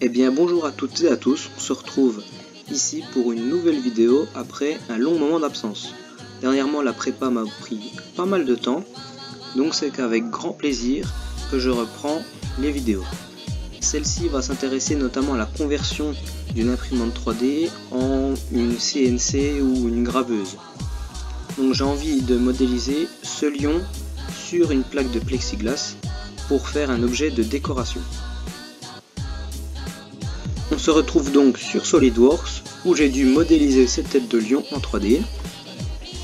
Eh bien bonjour à toutes et à tous, on se retrouve ici pour une nouvelle vidéo après un long moment d'absence. Dernièrement la prépa m'a pris pas mal de temps, donc c'est qu'avec grand plaisir que je reprends les vidéos. Celle-ci va s'intéresser notamment à la conversion d'une imprimante 3D en une CNC ou une graveuse. Donc j'ai envie de modéliser ce lion sur une plaque de plexiglas pour faire un objet de décoration. On se retrouve donc sur SolidWorks où j'ai dû modéliser cette tête de lion en 3D.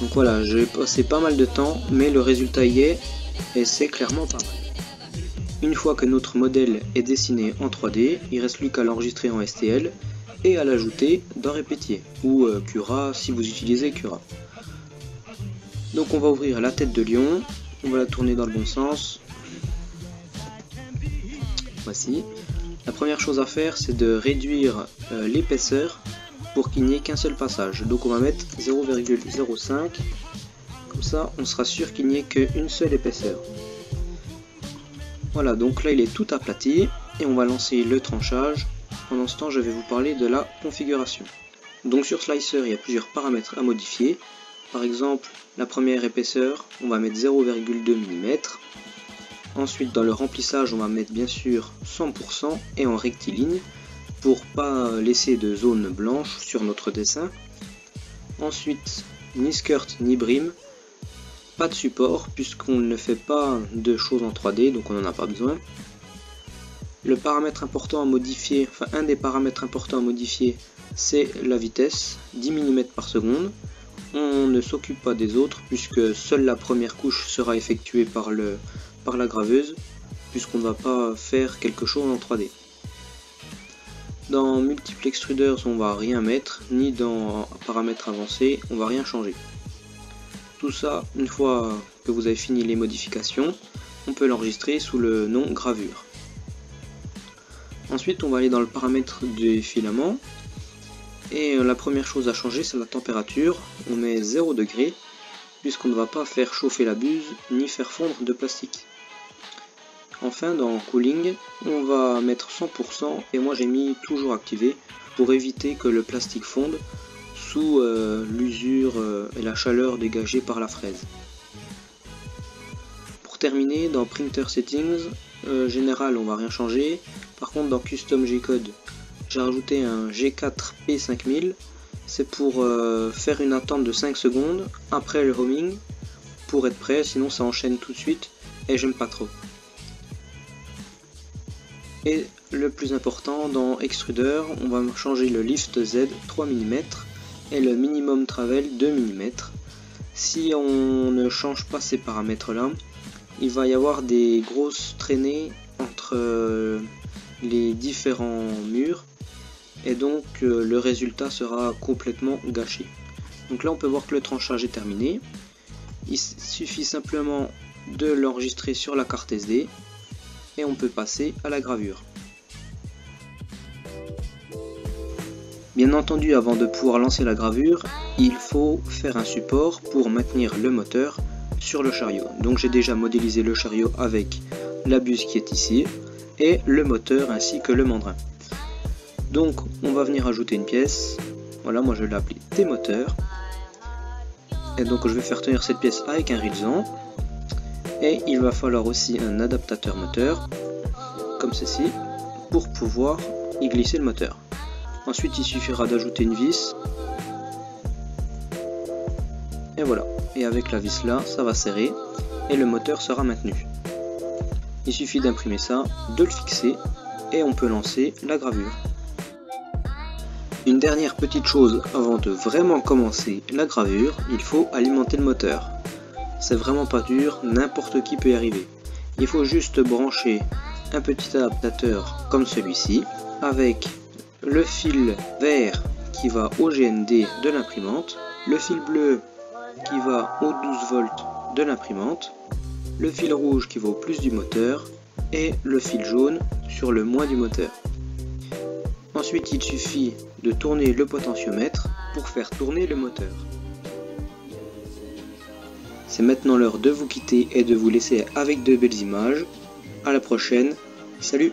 Donc voilà, j'ai passé pas mal de temps mais le résultat y est et c'est clairement pas mal. Une fois que notre modèle est dessiné en 3D, il ne reste plus qu'à l'enregistrer en STL et à l'ajouter dans Repetier ou Cura si vous utilisez Cura. Donc on va ouvrir la tête de lion, on va la tourner dans le bon sens. Voici. La première chose à faire, c'est de réduire l'épaisseur pour qu'il n'y ait qu'un seul passage. Donc on va mettre 0,05, comme ça on sera sûr qu'il n'y ait qu'une seule épaisseur. Voilà, donc là il est tout aplati et on va lancer le tranchage. Pendant ce temps, je vais vous parler de la configuration. Donc sur Slicer, il y a plusieurs paramètres à modifier. Par exemple, la première épaisseur, on va mettre 0,2 mm. Ensuite, dans le remplissage, on va mettre bien sûr 100% et en rectiligne pour pas laisser de zone blanche sur notre dessin. Ensuite, ni skirt ni brim, pas de support puisqu'on ne fait pas de choses en 3D, donc on n'en a pas besoin. Le paramètre important à modifier, enfin un des paramètres importants à modifier, c'est la vitesse, 10 mm par seconde. On ne s'occupe pas des autres puisque seule la première couche sera effectuée par la graveuse, puisqu'on ne va pas faire quelque chose en 3D. Dans Multiple Extruders, on va rien mettre, ni dans paramètres avancés, on va rien changer. Tout ça, une fois que vous avez fini les modifications, on peut l'enregistrer sous le nom gravure. Ensuite, on va aller dans le paramètre des filaments. Et la première chose à changer, c'est la température. On met 0 degré, puisqu'on ne va pas faire chauffer la buse, ni faire fondre de plastique. Enfin, dans Cooling, on va mettre 100%, et moi j'ai mis toujours activé, pour éviter que le plastique fonde sous l'usure et la chaleur dégagée par la fraise. Pour terminer, dans Printer Settings, général on va rien changer. Par contre dans Custom G-Code, j'ai rajouté un G4P5000, c'est pour faire une attente de 5 secondes après le homing, pour être prêt, sinon ça enchaîne tout de suite et j'aime pas trop. Et le plus important, dans Extruder, on va changer le Lift Z 3 mm et le Minimum Travel 2 mm. Si on ne change pas ces paramètres là, il va y avoir des grosses traînées entre les différents murs et donc le résultat sera complètement gâché. Donc là on peut voir que le tranchage est terminé. Il suffit simplement de l'enregistrer sur la carte SD et on peut passer à la gravure. Bien entendu, avant de pouvoir lancer la gravure, il faut faire un support pour maintenir le moteur sur le chariot. Donc j'ai déjà modélisé le chariot avec la buse qui est ici et le moteur ainsi que le mandrin. Donc on va venir ajouter une pièce. Voilà, moi je l'ai appelé T-moteur. Et donc je vais faire tenir cette pièce avec un rilsan. Et il va falloir aussi un adaptateur moteur, comme ceci, pour pouvoir y glisser le moteur. Ensuite il suffira d'ajouter une vis. Et voilà. Et avec la vis là, ça va serrer et le moteur sera maintenu. Il suffit d'imprimer ça, de le fixer et on peut lancer la gravure. Une dernière petite chose avant de vraiment commencer la gravure, il faut alimenter le moteur. C'est vraiment pas dur, n'importe qui peut y arriver. Il faut juste brancher un petit adaptateur comme celui-ci avec le fil vert qui va au GND de l'imprimante, le fil bleu qui va aux 12 volts de l'imprimante, le fil rouge qui va au plus du moteur et le fil jaune sur le moins du moteur. Ensuite il suffit de tourner le potentiomètre pour faire tourner le moteur. C'est maintenant l'heure de vous quitter et de vous laisser avec de belles images. À la prochaine, salut!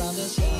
fantasy.